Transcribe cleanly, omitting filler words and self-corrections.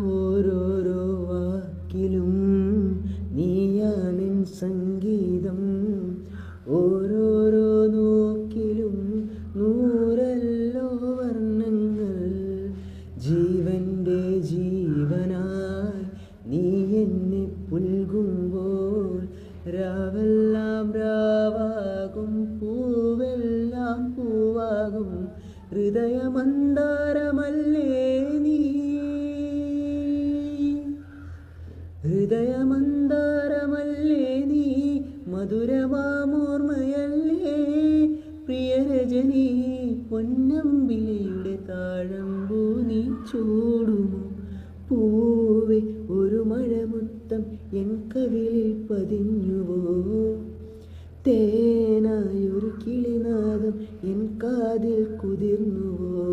ഓരോരോ വാക്കിലും നീയാണെൻ സംഗീതം, ഓരോരോ നോക്കിലും നൂറല്ലോ വർണ്ണങ്ങൾ. ജീവൻ്റെ ജീവനായി നീ എന്നെ പുൽകുമ്പോൾ രാവെല്ലാം രാവാകും, പൂവെല്ലാം പൂവാകും. ഹൃദയമന്ദാരമല്ലേ നീ, ഹൃദയമന്ദാരമല്ലേ നീ, മധുരമാമോർമ്മയല്ലേ പ്രിയരജനി. പൊന്നമ്പിളിയുടെ താഴമ്പൂ നീ ചൂടുമോ പൂവേ, ഒരു മഴമുത്തം എൻ കവിളിൽ പതിഞ്ഞുവോ, തേനായൊരു കിളിനാദം എൻ കാതിൽ കുതിർന്നുവോ.